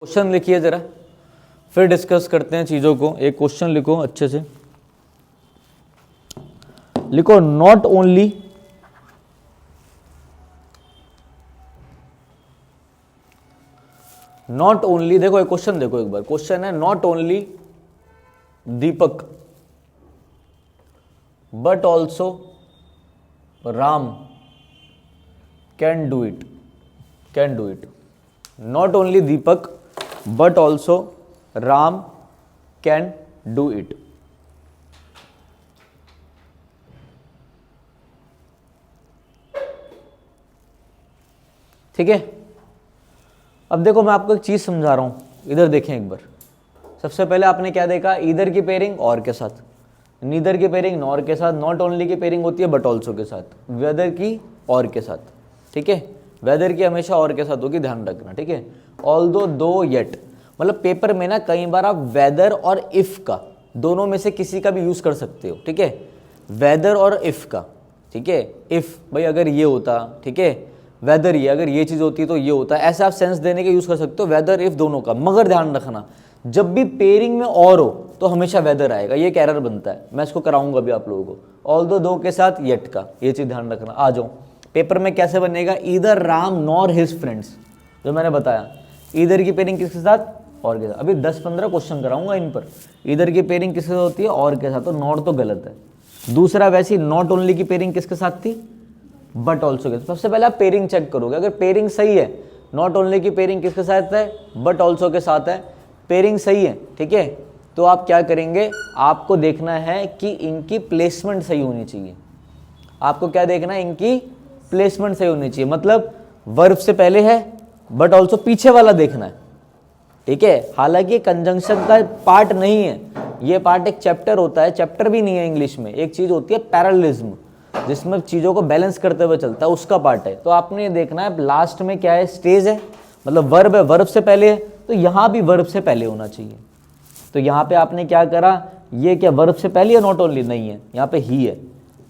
Question लिखिए जरा, फिर डिस्कस करते हैं चीजों को। एक क्वेश्चन लिखो अच्छे से, लिखो नॉट ओनली देखो एक क्वेश्चन देखो, एक बार क्वेश्चन है not only Deepak but also Ram can do it. Not only Deepak but also Ram can do it। ठीक है, अब देखो मैं आपको एक चीज समझा रहा हूं, इधर देखें एक बार। सबसे पहले आपने क्या देखा, ईदर की पेयरिंग और के साथ, नीदर की पेयरिंग नॉर के साथ, नॉट ओनली की पेयरिंग होती है बट ऑल्सो के साथ, वेदर की और के साथ। ठीक है, वेदर की हमेशा और के साथ होगी, ध्यान रखना। ठीक है, ऑल्दो दो येट, मतलब पेपर में ना कई बार आप वेदर और इफ का दोनों में से किसी का भी यूज कर सकते हो। ठीक है, वेदर और इफ का। ठीक है, इफ भाई अगर ये होता, ठीक है, वेदर ये अगर ये चीज होती तो ये होता, ऐसे आप सेंस देने के यूज कर सकते हो, वेदर इफ दोनों का। मगर ध्यान रखना, जब भी पेयरिंग में और हो तो हमेशा वेदर आएगा, ये एक एरर बनता है। मैं इसको कराऊंगा अभी आप लोगों को। ऑल्दो दो के साथ येट का, ये चीज ध्यान रखना। आ जाओ, पेपर में कैसे बनेगा, either Ram nor his friends, जो मैंने बताया। ईदर की पेयरिंग किसके साथ, और के साथ। अभी 10-15 क्वेश्चन कराऊंगा इन पर। ईदर की पेयरिंग किसके साथ होती है, और के साथ, तो नॉट तो गलत है। दूसरा वैसी नॉट ओनली की पेयरिंग किसके साथ थी, बट ऑल्सो के साथ। सबसे पहले आप पेयरिंग चेक करोगे, अगर पेयरिंग सही है, नॉट ओनली की पेयरिंग किसके साथ है, बट ऑल्सो के साथ है, पेयरिंग सही है, ठीक है, तो आप क्या करेंगे, आपको देखना है कि इनकी प्लेसमेंट सही होनी चाहिए। आपको क्या देखना है, इनकी प्लेसमेंट सही होनी चाहिए, मतलब वर्ब से पहले है बट ऑल्सो पीछे वाला देखना है। ठीक है, हालांकि कंजंक्शन का पार्ट नहीं है, ये पार्ट एक चैप्टर होता है, चैप्टर भी नहीं है इंग्लिश में, एक चीज होती है पैरेललिज्म, जिसमें चीजों को बैलेंस करते हुए चलता है, उसका पार्ट है। तो आपने ये देखना है लास्ट में क्या है, स्टेज है, मतलब वर्ब है, वर्ब से पहले है, तो यहां भी वर्ब से पहले होना चाहिए। तो यहाँ पे आपने क्या करा, ये क्या वर्ब से पहले है, नॉट ओनली नहीं है, यहाँ पे ही है,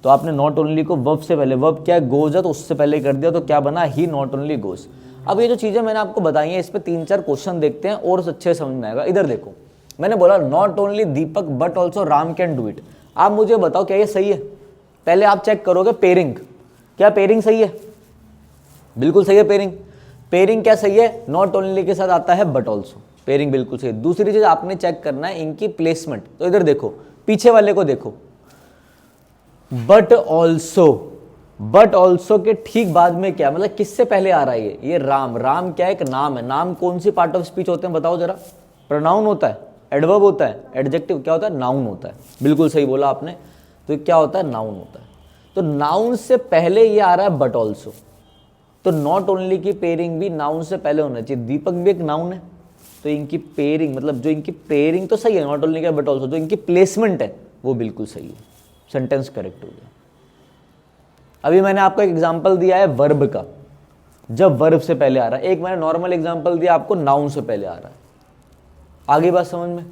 तो आपने नॉट ओनली को वर्ब से पहले, वर्ब क्या है, गोज है, तो उससे पहले कर दिया, तो क्या बना, ही नॉट ओनली गोज। अब ये जो चीजें मैंने आपको बताई हैं, इस पे 3-4 क्वेश्चन देखते हैं और अच्छे समझ में आएगा। इधर देखो, मैंने बोला not only Deepak but also Ram can do it. आप मुझे बताओ क्या ये सही है, पहले आप चेक करोगे पेयरिंग, क्या पेयरिंग सही है, बिल्कुल सही है पेयरिंग। पेयरिंग क्या सही है, नॉट ओनली के साथ आता है बट ऑल्सो, पेयरिंग बिल्कुल सही है। दूसरी चीज आपने चेक करना है इनकी प्लेसमेंट, तो इधर देखो, पीछे वाले को देखो, बट ऑल्सो के ठीक बाद में क्या, मतलब किससे पहले आ रहा है ये राम। राम क्या है, एक नाम है, नाम कौन सी पार्ट ऑफ स्पीच होते हैं बताओ जरा, प्रोनाउन होता है, एडवर्ब होता है, एडजेक्टिव क्या होता है, नाउन होता है। बिल्कुल सही बोला आपने, तो क्या होता है, नाउन होता है। तो नाउन से पहले ये आ रहा है बट ऑल्सो, तो नॉट ओनली की पेयरिंग भी नाउन से पहले होना चाहिए। दीपक भी एक नाउन है, तो इनकी पेयरिंग, मतलब जो इनकी पेयरिंग तो सही है, नॉट ओनली का बट ऑल्सो, जो इनकी प्लेसमेंट है वो बिल्कुल सही है, सेंटेंस करेक्ट हो गया। अभी मैंने आपको एक एग्जांपल दिया है वर्ब का, जब वर्ब से पहले आ रहा है। एक मैंने नॉर्मल एग्जांपल दिया आपको, नाउन से पहले आ रहा है। आगे बात समझ में,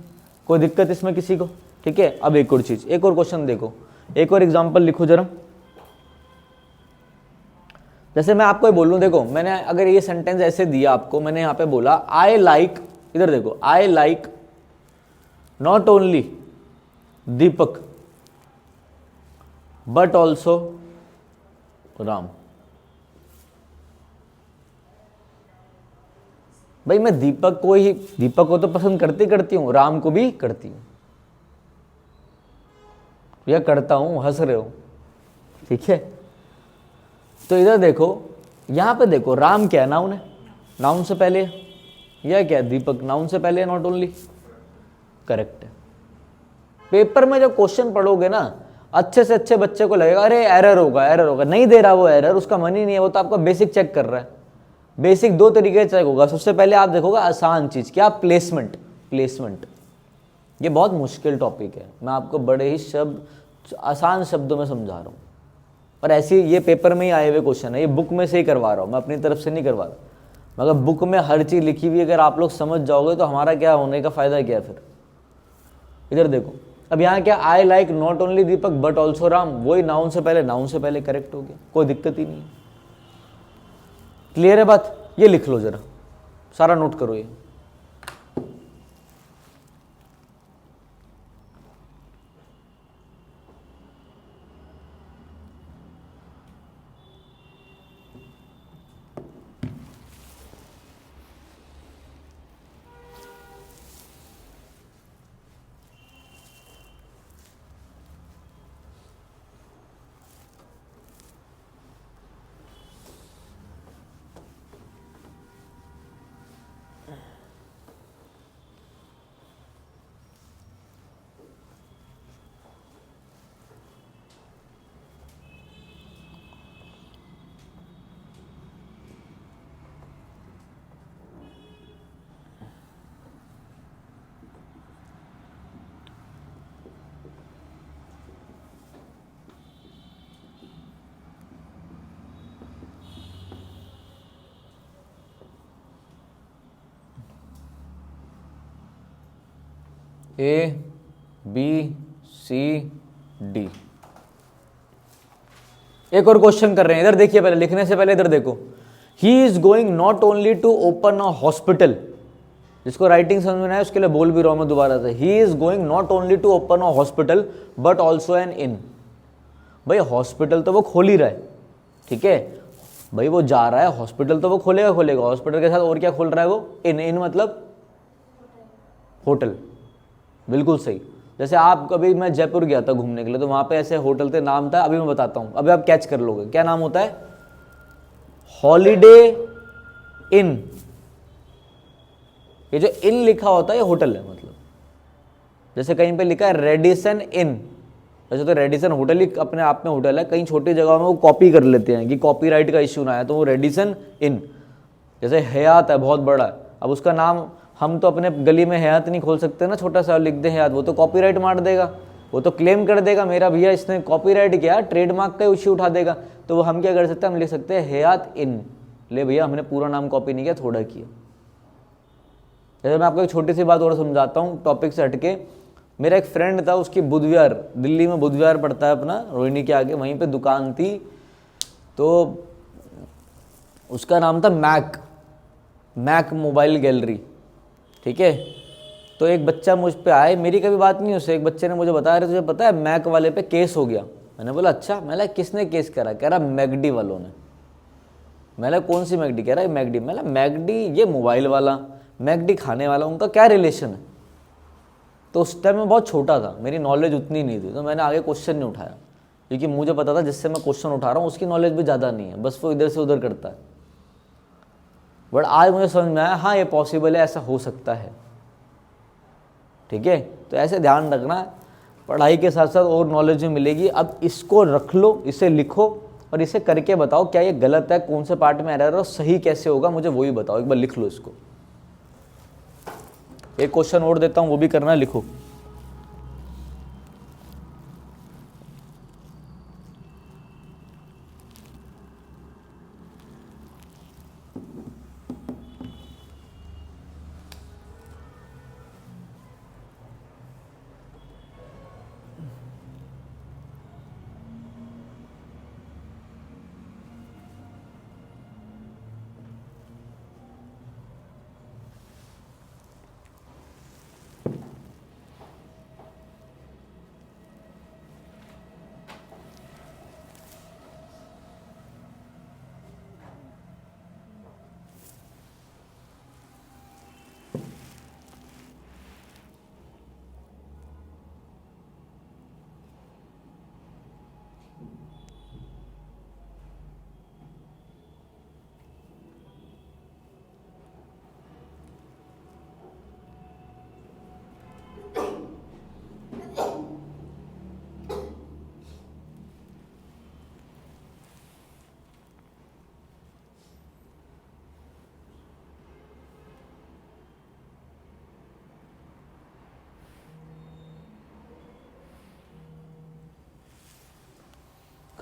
कोई दिक्कत इसमें किसी को, ठीक है। अब एक और चीज, एक और क्वेश्चन देखो, एक और एग्जांपल लिखो जरा। जैसे मैं आपको बोलूं, देखो मैंने अगर ये सेंटेंस ऐसे दिया आपको, मैंने यहां पे बोला आई लाइक, इधर देखो, I like not only Deepak but also Ram. भाई मैं दीपक को तो पसंद करती हूं, राम को भी करती हूं, या करता हूं, हंस रहे हो, ठीक है। तो इधर देखो, यहां पे देखो, राम क्या है, नाउन है, नाउन से पहले है, यह क्या है, दीपक नाउन से पहले है, नॉट ओनली, करेक्ट है। पेपर में जब क्वेश्चन पढ़ोगे ना, अच्छे से अच्छे बच्चे को लगेगा अरे एरर होगा, नहीं दे रहा वो एरर, उसका मन ही नहीं है, वो तो आपका बेसिक चेक कर रहा है। बेसिक 2 तरीके से चेक होगा। सबसे पहले आप देखोगे आसान चीज, क्या, प्लेसमेंट। ये बहुत मुश्किल टॉपिक है, मैं आपको बड़े ही आसान शब्दों में समझा रहा हूँ, और ऐसे ये पेपर में ही आए हुए क्वेश्चन है, ये बुक में से ही करवा रहा हूँ, मैं अपनी तरफ से नहीं करवा रहा। मगर बुक में हर चीज लिखी हुई, अगर आप लोग समझ जाओगे तो हमारा क्या होने का फायदा क्या है फिर। इधर देखो, अब यहाँ क्या, I like not only Deepak but also Ram, वही नाउन से पहले करेक्ट हो गया, कोई दिक्कत ही नहीं। क्लियर है बात, ये लिख लो जरा, सारा नोट करो ये। A B C D. एक और क्वेश्चन कर रहे हैं, इधर देखिए, पहले लिखने से पहले इधर देखो। He is going not only to open a hospital, जिसको राइटिंग समझ में आए उसके लिए बोल भी रहा हूं मैं दोबारा से। He is going not only to open a hospital but also an inn. भाई हॉस्पिटल तो वो खोल ही रहा है, ठीक है भाई, वो जा रहा है हॉस्पिटल तो वो खोलेगा, हॉस्पिटल के साथ और क्या खोल रहा है वो? इन मतलब होटल। बिल्कुल सही। जैसे आप कभी, मैं जयपुर गया था घूमने के लिए, तो वहां पे ऐसे होटल थे, नाम था, अभी मैं बताता हूं, अभी आप कैच कर लोगे। क्या नाम होता है? हॉलीडे इन। ये जो इन लिखा होता है ये होटल है, मतलब जैसे कहीं पे लिखा है रेडिसन इन, वैसे तो रेडिसन होटल ही अपने आप में होटल है, कहीं छोटी जगहों में वो कॉपी कर लेते हैं कि कॉपीराइट का इश्यू ना आए, तो वो रेडिसन इन। जैसे हयात है, बहुत बड़ा है, अब उसका नाम हम तो अपने गली में हयात नहीं खोल सकते ना, छोटा सा लिख दे हयात, वो तो कॉपीराइट मार देगा, वो तो क्लेम कर देगा मेरा भैया इसने कॉपीराइट किया, ट्रेडमार्क का इश्यू उठा देगा। तो वो हम क्या कर सकते हैं, हम लिख सकते हैं हयात इन। ले भैया हमने पूरा नाम कॉपी नहीं किया, थोड़ा किया। जैसे मैं आपको एक छोटी सी बात और समझाता हूँ टॉपिक से हटके। मेरा एक फ्रेंड था, उसकी बुधवार, दिल्ली में बुधवार पड़ता है अपना, रोहिणी के आगे, वहीं पे दुकान थी, तो उसका नाम था मैक मोबाइल गैलरी, ठीक है। तो एक बच्चा मुझ पे आए, मेरी कभी बात नहीं उससे, एक बच्चे ने मुझे बताया, तुझे पता है मैक वाले पे केस हो गया। मैंने बोला अच्छा। मैंने किसने केस करा? कह रहा मैकडी वालों ने। मैंने कौन सी मैकडी? कह रहा है मैकडी। मैंने मैकडी ये मोबाइल वाला, मैकडी खाने वाला, उनका क्या रिलेशन है? तो उस टाइम मैं बहुत छोटा था, मेरी नॉलेज उतनी नहीं थी, तो मैंने आगे क्वेश्चन नहीं उठाया, क्योंकि मुझे पता था जिससे मैं क्वेश्चन उठा रहा हूँ उसकी नॉलेज भी ज़्यादा नहीं है, बस वो इधर से उधर करता है। बट आज मुझे समझ में आया, हाँ ये पॉसिबल है, ऐसा हो सकता है, ठीक है। तो ऐसे ध्यान रखना, पढ़ाई के साथ साथ और नॉलेज भी मिलेगी। अब इसको रख लो, इसे लिखो और इसे करके बताओ क्या ये गलत है, कौन से पार्ट में एरर है और सही कैसे होगा, मुझे वही बताओ, एक बार लिख लो इसको। एक क्वेश्चन और देता हूँ, वो भी करना, लिखो।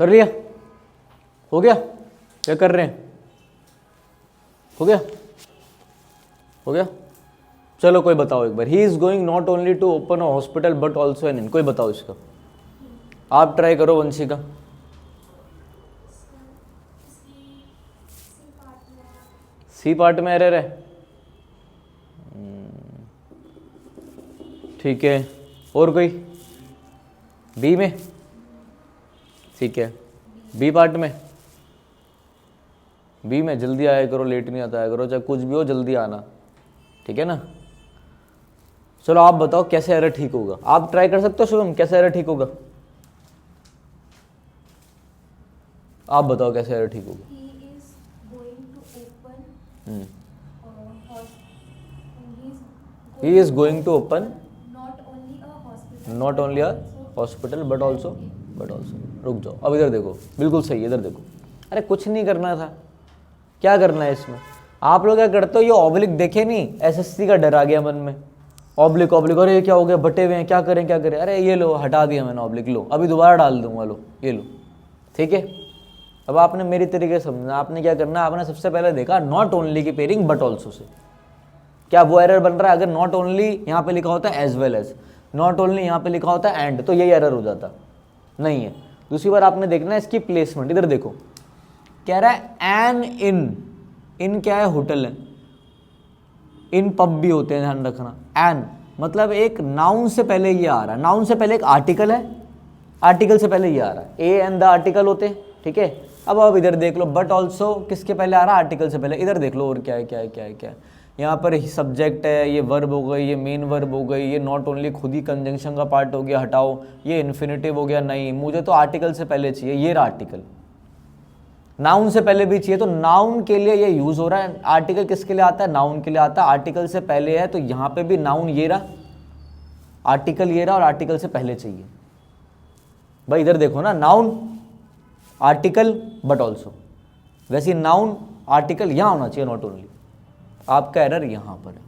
कर लिया? हो गया? क्या कर रहे हैं? हो गया? हो गया? चलो कोई बताओ एक बार। He is going not only to open a hospital but also an inn. कोई बताओ इसका, आप ट्राई करो वंशी का। सी पार्ट में एरर है, ठीक है। और कोई? बी में, ठीक है। बी पार्ट में, बी में जल्दी आया करो, लेट नहीं आता आया करो, चाहे कुछ भी हो जल्दी आना, ठीक है ना। चलो आप बताओ कैसे एरर ठीक होगा, आप ट्राई कर सकते हो शुभम, कैसे एरर ठीक होगा? आप बताओ कैसे एरर ठीक होगा। He is going to open not only a hospital but also रुक जाओ, अब इधर देखो, बिल्कुल सही है, इधर देखो। अरे कुछ नहीं करना था, क्या करना है इसमें? आप लोग क्या करते हो, ये ऑब्लिक देखे नहीं, एसएससी का डर आ गया मन में, ऑब्लिक ऑब्लिक, अरे क्या हो गया, बटे हुए हैं, क्या करें क्या करें, अरे ये लो हटा दिया मैंने ऑब्लिक, लो अभी दोबारा डाल दूंगा, लो ये लो, ठीक है। अब आपने मेरी तरीके से समझना, आपने क्या करना, आपने सबसे पहले देखा नॉट ओनली की पेयरिंग बट ऑल्सो से, क्या वो एरर बन रहा है? अगर नॉट ओनली यहाँ पे लिखा होता है as well as, not only यहाँ पे लिखा होता है एंड, तो यही एरर हो जाता, नहीं है। दूसरी बार आपने देखना है इसकी प्लेसमेंट, इधर देखो कह रहा है एन इन, इन क्या है? होटल है, इन पब भी होते हैं, ध्यान रखना। एन मतलब एक नाउन से पहले ये आ रहा है, नाउन से पहले एक आर्टिकल है, आर्टिकल से पहले ये आ रहा है, ए एंड द आर्टिकल होते हैं, ठीक है। अब इधर देख लो, बट ऑल्सो किसके पहले आ रहा है? आर्टिकल से पहले। इधर देख लो और क्या है, क्या है, क्या है, क्या है, यहाँ पर सब्जेक्ट है, ये वर्ब हो गई, ये मेन वर्ब हो गई, ये नॉट ओनली खुद ही कंजंक्शन का पार्ट हो गया, हटाओ, ये इन्फिनिटिव हो गया, नहीं मुझे तो आर्टिकल से पहले चाहिए, ये रहा आर्टिकल। नाउन से पहले भी चाहिए, तो नाउन के लिए ये यूज हो रहा है। आर्टिकल किसके लिए आता है? नाउन के लिए आता है। आर्टिकल से पहले है तो यहाँ पे भी नाउन ये रहा, आर्टिकल ये रहा, और आर्टिकल से पहले चाहिए। भाई इधर देखो ना, नाउन आर्टिकल बट ऑल्सो, वैसे नाउन आर्टिकल यहाँ होना चाहिए, नॉट ओनली। आपका एरर यहाँ पर है।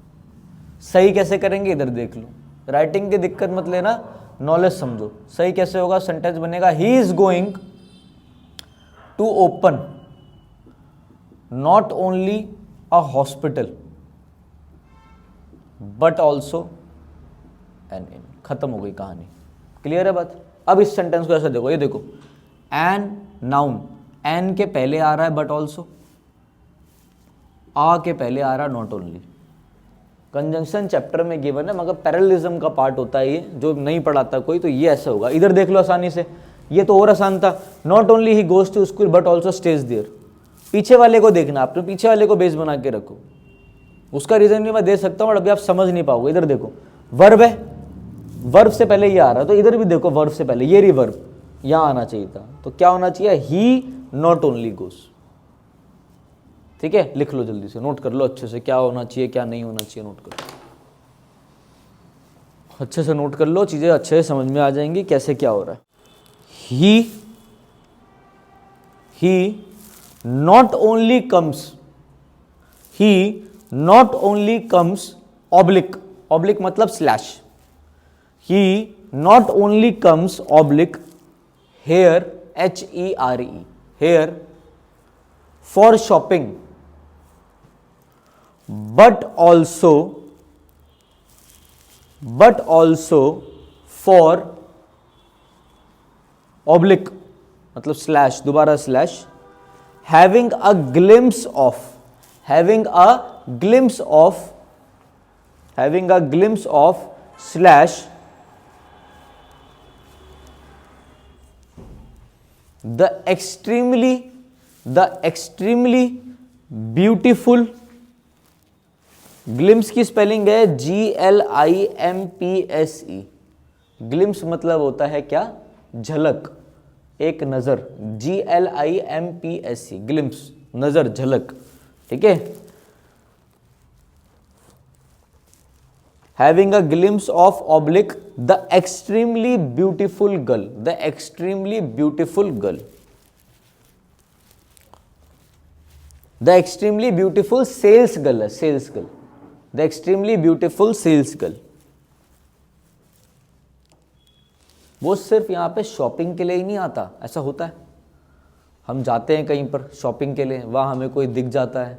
सही कैसे करेंगे? इधर देख लो, राइटिंग की दिक्कत मत लेना, नॉलेज समझो। सही कैसे होगा? सेंटेंस बनेगा he is going to open not only a hospital but also an inn. खत्म हो गई कहानी, क्लियर है बात? अब इस सेंटेंस को ऐसे देखो, ये देखो, एन नाउन, एन के पहले आ रहा है बट ऑल्सो, आ के पहले आ रहा है नॉट ओनली। कंजंक्शन चैप्टर में गिवन है, मगर पैरेललिज्म का पार्ट होता है ये, जो नहीं पढ़ाता कोई, तो ये ऐसा होगा। इधर देख लो आसानी से, ये तो और आसान था, not only he goes to school but also stays there. पीछे वाले को देखना, आपने पीछे वाले को बेस बना के रखो। उसका रीजन भी मैं दे सकता हूँ, और अभी आप समझ नहीं पाओगे। इधर देखो, वर्ब है, वर्ब से पहले ये आ रहा है, तो इधर भी देखो वर्ब से पहले ये रिवर्ब यहाँ आना चाहिए था, तो क्या होना चाहिए? ही नॉट ओनली गोज। ठीक है, लिख लो जल्दी से, नोट कर लो अच्छे से, क्या होना चाहिए क्या नहीं होना चाहिए, नोट कर लो अच्छे से, नोट कर लो, चीजें अच्छे से समझ में आ जाएंगी कैसे क्या हो रहा है। He not only comes, he not only comes oblique, oblique मतलब slash, he not only comes oblique hair, HERE, hair for shopping but also for oblique मतलब स्लैश, दोबारा slash, having a glimpse of slash the extremely beautiful, glimpse की spelling है GLIMPSE। Glimpse मतलब होता है क्या? झलक, एक नजर, GLIMPSE, ग्लिम्स नजर, झलक, ठीक है। Having a glimpse of oblique the extremely beautiful girl, the extremely beautiful girl, the extremely beautiful sales girl है, sales girl, the extremely beautiful sales girl. वो सिर्फ यहाँ पे शॉपिंग के लिए ही नहीं आता, ऐसा होता है, हम जाते हैं कहीं पर शॉपिंग के लिए, वहाँ हमें कोई दिख जाता है,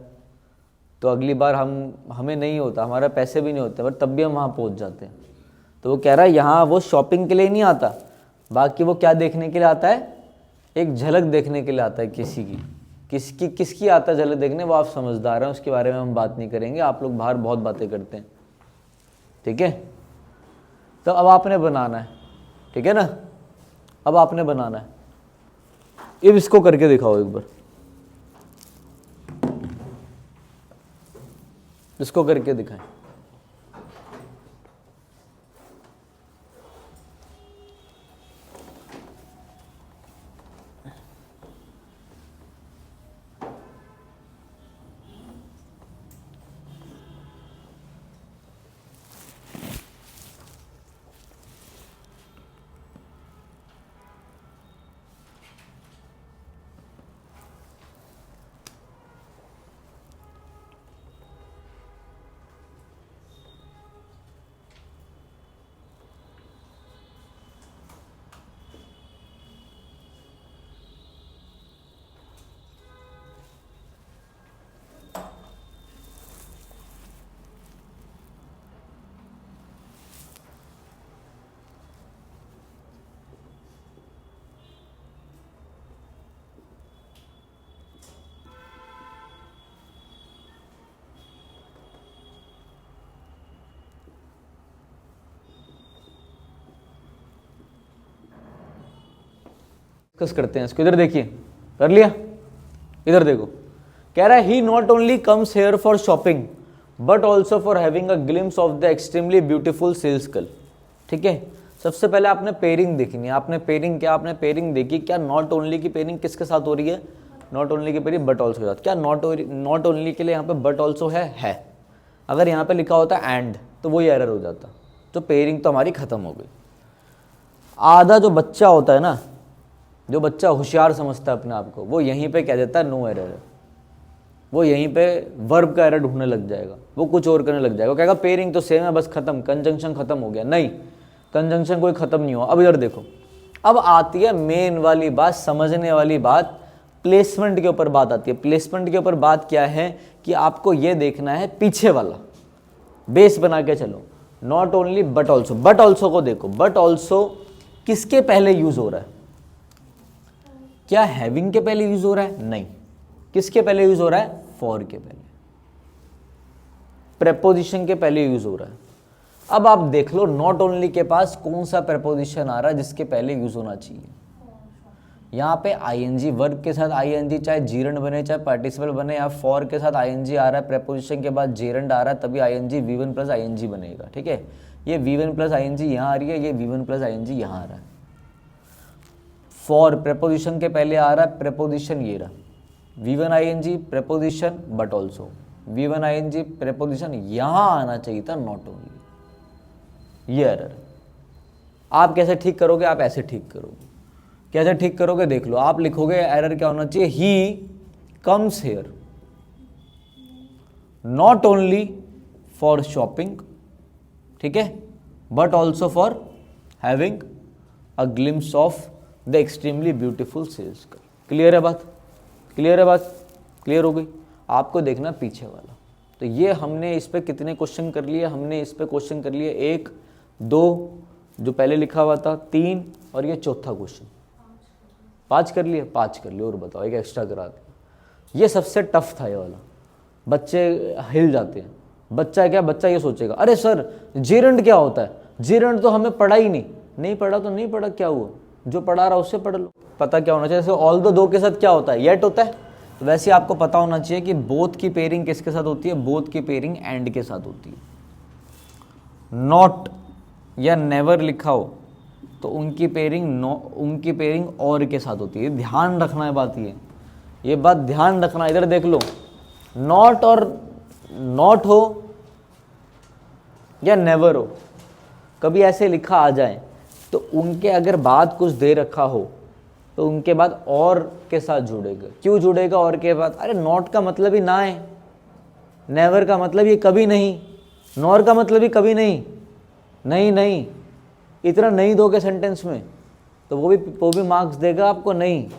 तो अगली बार हमें नहीं होता, हमारा पैसे भी नहीं होते, पर तब भी हम वहाँ पहुँच जाते हैं। तो वो कह रहा है यहाँ वो शॉपिंग के लिए ही नहीं आता, बाकी वो क्या देखने के लिए आता है? एक झलक देखने के लिए आता है किसी की। किसकी आता है झलक देखने? वो आप समझदार हैं, उसके बारे में हम बात नहीं करेंगे, आप लोग बाहर बहुत बातें करते हैं, ठीक है। तो अब आपने बनाना है, ठीक है ना, अब आपने बनाना है। अब इसको करके दिखाओ एक बार, इसको करके दिखाएं। डिस्कस करते हैं इसको। इधर देखिए, कर लिया? इधर देखो, कह रहा है he not only comes here for shopping but also for having a glimpse of the extremely beautiful sales girl. ठीक है, सबसे पहले आपने पेयरिंग देखनी है। आपने पेयरिंग क्या, आपने पेयरिंग देखी क्या, नॉट ओनली की पेयरिंग किसके साथ हो रही है, नॉट ओनली की पेयरिंग बट ऑल्सो के साथ। क्या नॉट ओनली के लिए यहाँ पे बट ऑल्सो है। अगर यहाँ पे लिखा होता एंड तो वही एरर हो जाता, तो पेयरिंग तो हमारी खत्म हो गई। आधा जो बच्चा होता है ना, जो बच्चा होशियार समझता है अपने आप को, वो यहीं पे कह देता है नो एरर है। वो यहीं पे वर्ब का एरर ढूंढने लग जाएगा, वो कुछ और करने लग जाएगा, कहेगा पेयरिंग तो सेम है, बस खत्म, कंजंक्शन खत्म हो गया। नहीं, कंजंक्शन कोई खत्म नहीं हुआ। अब इधर देखो, अब आती है मेन वाली बात, समझने वाली बात, प्लेसमेंट के ऊपर बात आती है। प्लेसमेंट के ऊपर बात क्या है कि आपको ये देखना है पीछे वाला, बेस बना के चलो। Not only but also, but also को देखो, बट ऑल्सो किसके पहले यूज हो रहा है? क्या हैविंग के पहले यूज हो रहा है? नहीं। किसके पहले यूज हो रहा है? फॉर के पहले, प्रेपोजिशन के पहले यूज हो रहा है। अब आप देख लो नॉट ओनली के पास कौन सा प्रेपोजिशन आ रहा है जिसके पहले यूज होना चाहिए। यहाँ पे आईएनजी, वर्ब के साथ आईएनजी, चाहे जीरंड बने चाहे पार्टिसिपल बने, या फॉर के साथ आईएनजी आ रहा है, प्रेपोजिशन के बाद जीरंड आ रहा है, तभी आईएनजी V1 प्लस आईएनजी बनेगा। ठीक है, ये V1 प्लस आईएनजी यहाँ आ रही है, ये V1 प्लस आईएनजी यहाँ आ रहा है। फॉर प्रेपोजिशन के पहले आ रहा है, प्रेपोजिशन ये रहा, V1 ING preposition but also, V1 ING preposition यहाँ आना चाहिए था, नॉट ओनली। ये एरर आप कैसे ठीक करोगे? आप ऐसे ठीक करोगे। कैसे ठीक करोगे देख लो, आप लिखोगे एरर क्या होना चाहिए, he comes here not only for shopping, ठीक है, but also for having a glimpse of the extremely beautiful sales girl. Clear है बात? क्लियर है बात? क्लियर हो गई? आपको देखना पीछे वाला। तो ये हमने इस पे कितने क्वेश्चन कर लिए? हमने इस पे क्वेश्चन कर लिए 1 2, जो पहले लिखा हुआ था 3, और ये चौथा क्वेश्चन 5 कर लिए। 5 कर लिए, और बताओ एक एक्स्ट्रा करा दिया। ये सबसे टफ था ये वाला, बच्चे हिल जाते हैं। बच्चा क्या, बच्चा ये सोचेगा अरे सर जीरंड क्या होता है, जीरंड तो हमें पढ़ा ही नहीं पढ़ा तो नहीं पढ़ा, क्या हुआ, जो पढ़ा रहा उससे पढ़ लो। पता क्या होना चाहिए, जैसे ऑल दो के साथ क्या होता है, येट होता है, तो वैसे आपको पता होना चाहिए कि बोथ की पेयरिंग किसके साथ होती है, बोथ की पेयरिंग एंड के साथ होती है। नॉट या नेवर लिखा हो तो उनकी पेयरिंग और के साथ होती है। ध्यान रखना है बात, ये बात ध्यान रखना। इधर देख लो, नॉट और नॉट हो या नेवर हो, कभी ऐसे लिखा आ जाए तो उनके अगर बाद कुछ दे रखा हो तो उनके बाद और के साथ जुड़ेगा। क्यों जुड़ेगा और के बाद? अरे नॉट का मतलब ही ना है, नेवर का मतलब ये कभी नहीं, नॉर का मतलब ही कभी नहीं। नहीं इतना नहीं दोगे सेंटेंस में तो वो भी मार्क्स देगा आपको नहीं।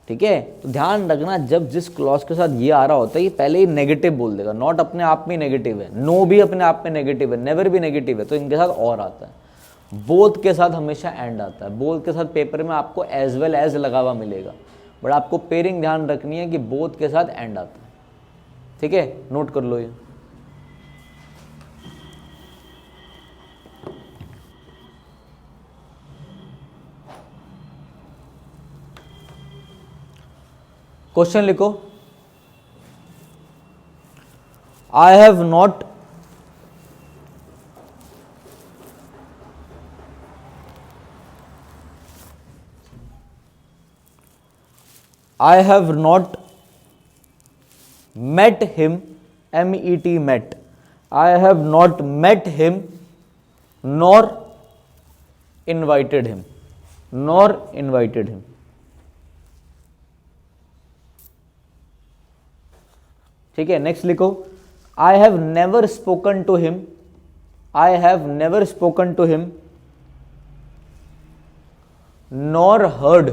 ठीक है, तो ध्यान रखना, जब जिस क्लॉज के साथ ये आ रहा होता है ये पहले ही नेगेटिव बोल देगा। नॉट अपने आप में नेगेटिव है, नो भी अपने आप में नेगेटिव है, नेवर भी नेगेटिव है, तो इनके साथ और आता है। बोथ के साथ हमेशा एंड आता है। बोथ के साथ पेपर में आपको एज वेल एज लगा हुआ मिलेगा, बट आपको पेयरिंग ध्यान रखनी है कि बोथ के साथ एंड आता है। ठीक है, नोट कर लो ये। क्वेश्चन लिखो, I have not met him, MET met, I have not met him nor invited him, ठीक है। नेक्स्ट लिखो, I have never spoken to him, nor heard,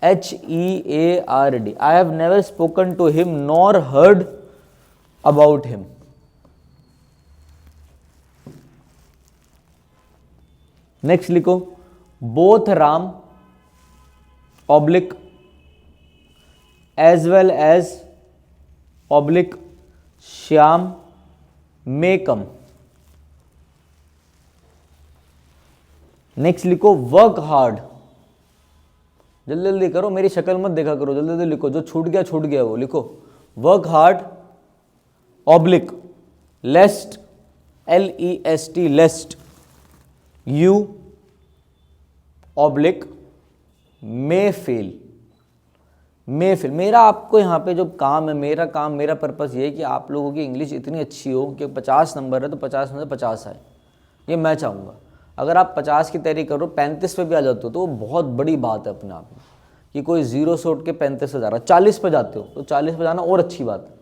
HEARD, I have never spoken to him nor heard about him. Next लिखो, both Ram oblique as well as oblique Shyam may come, next लिखो work hard, जल्दी जल्दी करो, मेरी शक्ल मत देखा करो, जल्दी जल्दी लिखो, जो छूट गया वो लिखो। Work hard oblique lest, LEST lest, you oblique may fail. मेरा आपको यहाँ पे जो काम है, मेरा पर्पस ये है कि आप लोगों की इंग्लिश इतनी अच्छी हो कि 50 नंबर है तो 50 में से 50 आए, ये मैं चाहूँगा। अगर आप 50 की तैयारी करो 35 पे भी आ जाते हो तो वो बहुत बड़ी बात है अपने आप में, कि कोई 0 से उठ के 35 पे जा रहा है। 40 पे जाते हो तो 40 पे जाना और अच्छी बात है।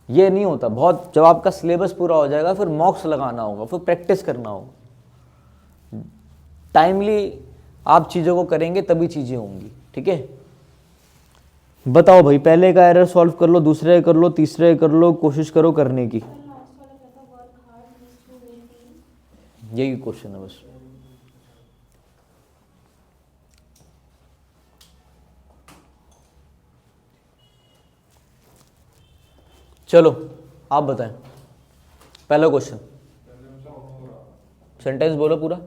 ये नहीं होता, बहुत जब आपका सिलेबस पूरा हो जाएगा फिर मॉक्स लगाना होगा, फिर प्रैक्टिस करना होगा। टाइमली आप चीज़ों को करेंगे तभी चीज़ें होंगी, ठीक है। बताओ भाई, पहले का एरर सॉल्व कर लो, दूसरे कर लो, तीसरे कर लो, कोशिश करो करने की। यही क्वेश्चन है बस। चलो आप बताएं, पहला क्वेश्चन, सेंटेंस बोलो पूरा,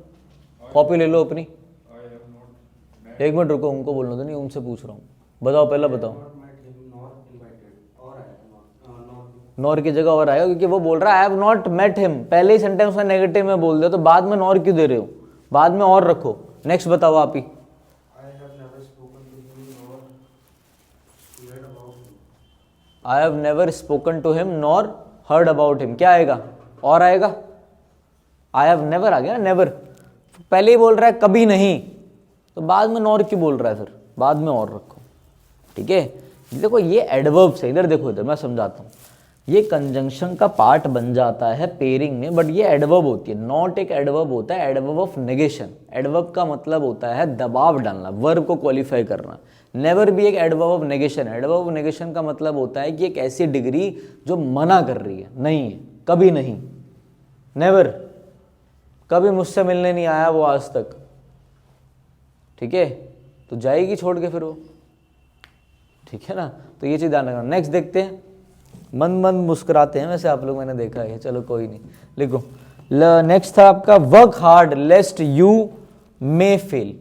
कॉपी ले लो अपनी। एक मिनट रुको, उनको बोलना तो नहीं, उनसे पूछ रहा हूँ। बताओ, पहला बताओ। नॉर की जगह और आएगा, क्योंकि वो बोल रहा है I have not met him. पहले ही सेंटेंस में नेगेटिव में बोल दिया तो बाद में नॉर क्यों दे रहे हो, बाद में और रखो। नेक्स्ट बताओ आप ही। I have never spoken to him nor heard about him, क्या आएगा, और आएगा। आई हैव नेवर आ गया ना, नेवर पहले ही बोल रहा है कभी नहीं, तो बाद में नॉर क्यों बोल रहा है, फिर बाद में और रखो, ठीक है। देखो ये एडवर्ब्स है, इधर देखो, इधर मैं समझाता हूँ। ये कंजंक्शन का पार्ट बन जाता है पेयरिंग में, बट ये एडवर्ब होती है। नॉट एक एडवर्ब होता है, एडवर्ब ऑफ नेगेशन। एडवर्ब का मतलब होता है दबाव डालना, वर्ब को क्वालिफाई करना। नेवर भी एक एडवर्ब ऑफ नेगेशन है। एडवर्ब ऑफ नेगेशन का मतलब होता है कि एक ऐसी डिग्री जो मना कर रही है, नहीं है, कभी नहीं, नेवर, कभी मुझसे मिलने नहीं आया वो आज तक, ठीक है, तो जाएगी छोड़ के फिर वो, ठीक है ना। तो ये चीज़ ध्यान रखना। नेक्स्ट देखते हैं। मन मन मुस्कुराते हैं वैसे आप लोग, मैंने देखा है, चलो कोई नहीं, लिखो। नेक्स्ट था आपका work hard लेस्ट you may fail,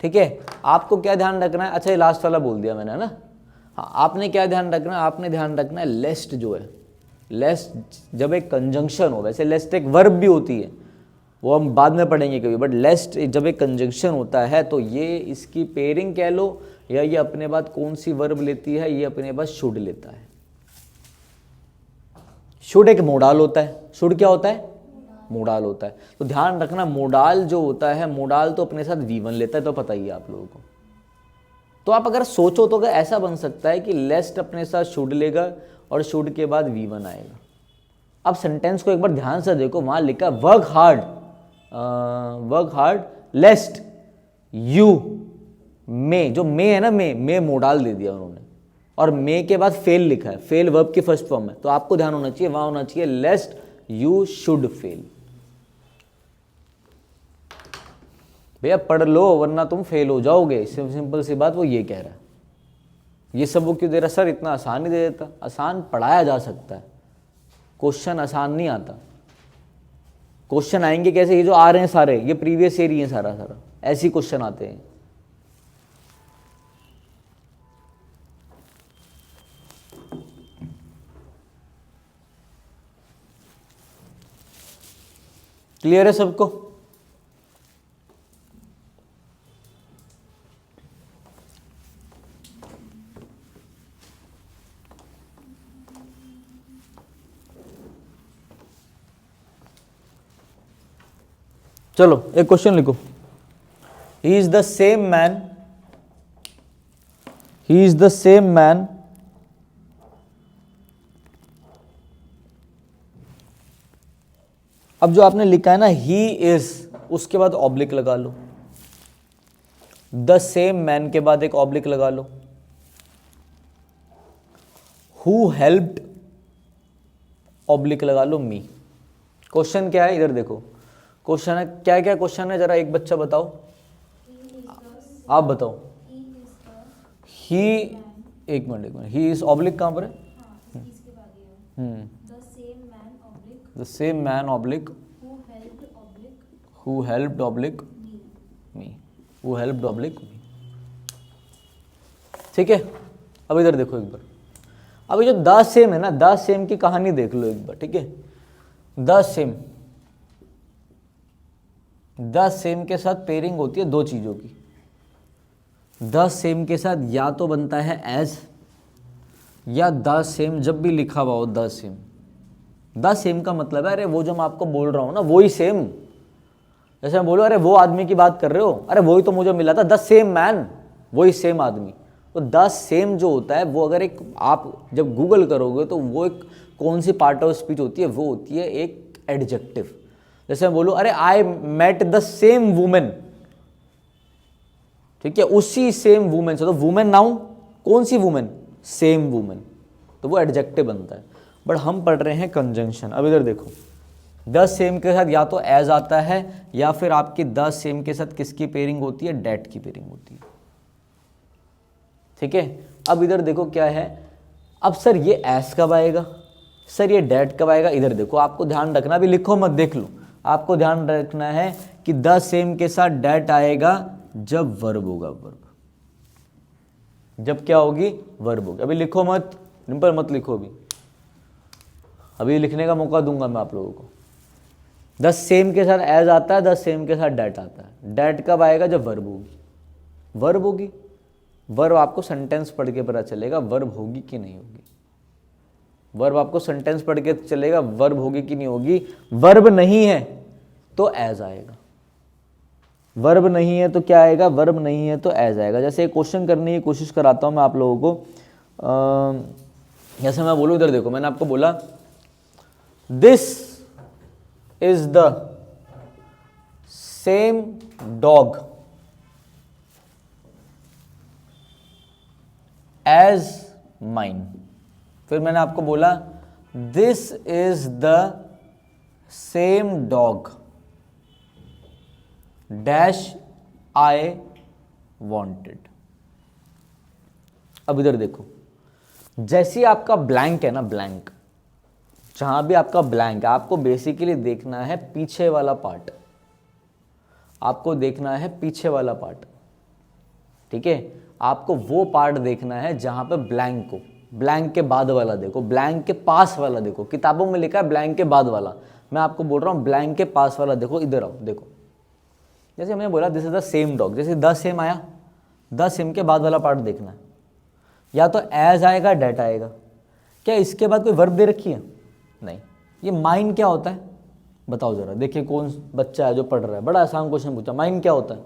ठीक है। आपको क्या ध्यान रखना है, अच्छा ये लास्ट वाला बोल दिया मैंने, है ना। हाँ, आपने क्या ध्यान रखना है, आपने ध्यान रखना है लेस्ट जो है, लेस्ट जब एक कंजंक्शन हो, वैसे लेस्ट एक वर्ब भी होती है, वो हम बाद में पढ़ेंगे कभी, बट लेस्ट जब एक कंजंक्शन होता है तो ये इसकी पेयरिंग कह लो, या ये अपने बाद कौन सी वर्ब लेती है, ये अपने बाद शुड लेता है। शुड एक मोडाल होता है, शुड क्या होता है, मोडाल होता है। तो ध्यान रखना, मोडाल जो होता है, मोडाल तो अपने साथ V1 लेता है, तो पता ही है आप लोगों को। तो आप अगर सोचो तो अगर ऐसा बन सकता है कि लेस्ट अपने साथ शुड लेगा और शुड के बाद V1 आएगा। अब सेंटेंस को एक बार ध्यान से देखो, वहां लिखा वर्क हार्ड लेस्ट यू मे, जो मे है ना, मे मोडाल दे दिया उन्होंने, और मे के बाद फेल लिखा है, फेल वर्ब की फर्स्ट फॉर्म है। तो आपको ध्यान होना चाहिए, वहां होना चाहिए लेस्ट यू शुड फेल। भैया पढ़ लो वरना तुम फेल हो जाओगे, सिंपल सी बात, वो ये कह रहा है। ये सब वो क्यों दे रहा है, सर इतना आसान नहीं दे देता। आसान पढ़ाया जा सकता है, क्वेश्चन आसान नहीं आता। क्वेश्चन आएंगे कैसे, ये जो आ रहे हैं सारे, ये प्रीवियस ईयर ही है सारा, ऐसे क्वेश्चन आते हैं। क्लियर है सबको। चलो एक क्वेश्चन लिखो। He is the same man, he is the same man अब जो आपने लिखा है ना ही इज, उसके बाद ऑब्लिक लगा लो। द सेम मैन के बाद एक ऑब्लिक लगा लो। हु हेल्प्ड, ऑब्लिक लगा लो मी। क्वेश्चन क्या है, इधर देखो क्वेश्चन है, क्या क्या क्वेश्चन है, जरा एक बच्चा बताओ, आप बताओ। ही, एक मिनट, ही इज ऑब्लिक कहां पर है, the same man oblique who helped oblique me, who helped oblique me. ठीक है, अब इधर देखो एक बार, अब ये जो द सेम है ना, द सेम की कहानी देख लो एक बार। ठीक है, द सेम के साथ पेयरिंग होती है दो चीजों की। द सेम के साथ या तो बनता है एज, या द सेम जब भी लिखा हुआ हो द सेम। द सेम का मतलब है अरे वो जो मैं आपको बोल रहा हूं ना वही सेम। जैसे मैं बोलूं अरे वो आदमी की बात कर रहे हो, अरे वही तो मुझे मिला था, द सेम मैन, वही सेम आदमी। तो द सेम जो होता है वो अगर एक आप जब गूगल करोगे तो वो एक कौन सी पार्ट ऑफ स्पीच होती है, वो होती है एक एडजेक्टिव। जैसे मैं बोलूं अरे I met the same women, ठीक है, उसी सेम वुमेन से, तो वुमेन नाउन, कौन सी वुमेन, सेम वुमेन, तो वो एडजेक्टिव बनता है। बट हम पढ़ रहे हैं कंजंक्शन। अब इधर देखो, द सेम के साथ या तो एज आता है या फिर आपकी द सेम के साथ किसकी पेयरिंग होती है, डेट की पेयरिंग होती है। ठीक है, अब इधर देखो क्या है, अब सर ये एस कब आएगा, सर ये डेट कब आएगा। इधर देखो, आपको ध्यान रखना, भी लिखो मत, देख लो, आपको ध्यान रखना है कि द सेम के साथ डेट आएगा जब वर्ब होगा, वर्ब, जब क्या होगी, वर्ब होगी। अभी लिखो मत, सिंपल मत लिखो, अभी लिखने का मौका दूंगा मैं आप लोगों को। द सेम के साथ एज आता है, द सेम के साथ डेट आता है। डेट कब आएगा, जब वर्ब होगी, वर्ब होगी। वर्ब आपको सेंटेंस पढ़ के पता चलेगा वर्ब होगी कि नहीं होगी। वर्ब आपको सेंटेंस पढ़ के चलेगा वर्ब होगी कि नहीं होगी। वर्ब नहीं है तो एज आएगा, वर्ब नहीं है तो क्या आएगा, वर्ब नहीं है तो एज आएगा। जैसे एक क्वेश्चन करने की कोशिश कराता हूं मैं आप लोगों को। जैसे मैं बोलूं, इधर देखो, मैंने आपको बोला this is the same dog as mine. फिर मैंने आपको बोला this is the same dog dash I wanted. अब इधर देखो, जैसे आपका ब्लैंक है ना, ब्लैंक, जहां भी आपका ब्लैंक है, आपको बेसिकली देखना है पीछे वाला पार्ट, आपको देखना है पीछे वाला पार्ट। ठीक है, आपको वो पार्ट देखना है जहां पे ब्लैंक को, ब्लैंक के बाद वाला देखो, ब्लैंक के पास वाला देखो। किताबों में लिखा है ब्लैंक के बाद वाला, मैं आपको बोल रहा हूं ब्लैंक के पास वाला देखो। इधर आओ, देखो, जैसे मैंने बोला this is the same dog, जैसे द सेम आया, द सेम के बाद वाला पार्ट देखना है, या तो एज आएगा, डेट आएगा। क्या इसके बाद कोई वर्ब दे रखी है, नहीं। ये माइन क्या होता है बताओ जरा, देखिए कौन बच्चा है जो पढ़ रहा है, बड़ा आसान क्वेश्चन पूछा, माइन क्या होता है।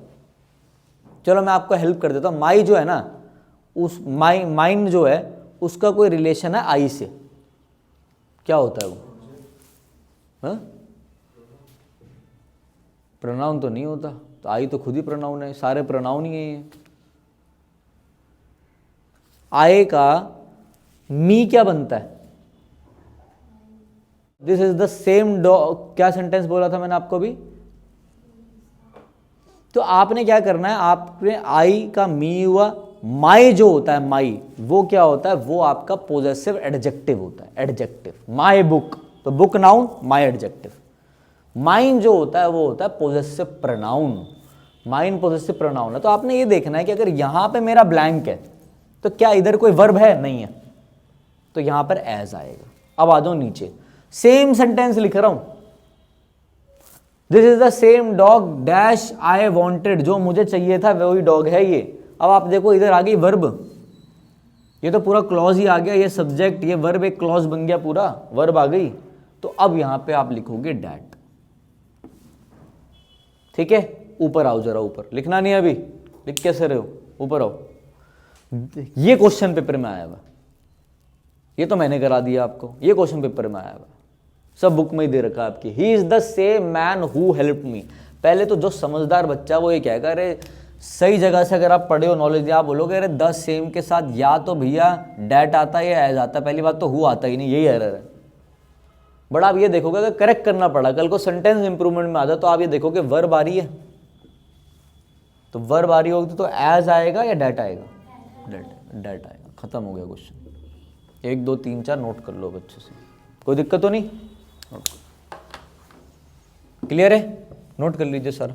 चलो मैं आपको हेल्प कर देता हूँ। माई जो है ना, उस माइन जो है उसका कोई रिलेशन है आई से, क्या होता है वो, प्रोनाउन तो नहीं होता, तो आई तो खुद ही प्रोनाउन है, सारे प्रोनाउन ही है। आए का मी क्या बनता है, this is the same dog, क्या सेंटेंस बोला था मैंने आपको भी। तो आपने क्या करना है, आपने आई का मी हुआ, माई जो होता है, माई वो क्या होता है, वो आपका पोजेसिव एडजेक्टिव होता है, एडजेक्टिव। माई बुक, तो बुक नाउन, माई एडजेक्टिव। माइन जो होता है वो होता है possessive pronoun, mine possessive pronoun है। तो आपने ये देखना है कि अगर यहां पे मेरा ब्लैंक है तो क्या इधर कोई वर्ब है, नहीं है, तो यहां पर एज आएगा। अब आ जाओ नीचे, सेम सेंटेंस लिख रहा हूं, this is the same dog dash I wanted, जो मुझे चाहिए था वही डॉग है ये। अब आप देखो इधर आ गई वर्ब, ये तो पूरा क्लॉज ही आ गया, ये सब्जेक्ट, ये वर्ब एक क्लॉज बन गया, पूरा वर्ब आ गई। तो अब यहां पे आप लिखोगे डैट। ठीक है, ऊपर आओ जरा, ऊपर लिखना नहीं है अभी, लिख कैसे रहे हो, ऊपर आओ। ये क्वेश्चन पेपर में आया हुआ, ये तो मैंने करा दिया आपको, ये क्वेश्चन पेपर में आया हुआ, सब बुक में ही दे रखा है आपकी। He is the same man who helped me. पहले तो जो समझदार बच्चा वो ये कहेगा, अरे सही जगह से अगर आप पढ़े हो, नॉलेज, आप बोलोगे अरे द सेम के साथ या तो भैया डैट आता है या एज आता है, पहली बात तो हु आता ही नहीं, यही एरर है। बट आप ये देखोगे अगर करेक्ट करना पड़ा, कल को सेंटेंस इंप्रूवमेंट में आता तो आप ये देखोगे वर्ब आ रही है, तो वर्ब आ रही होगी तो एज आएगा या डैट आएगा, डैट आएगा। खत्म हो गया क्वेश्चन। 1 2 3 4 नोट कर लो अच्छे से, कोई दिक्कत तो नहीं, क्लियर है, नोट कर लीजिए सर।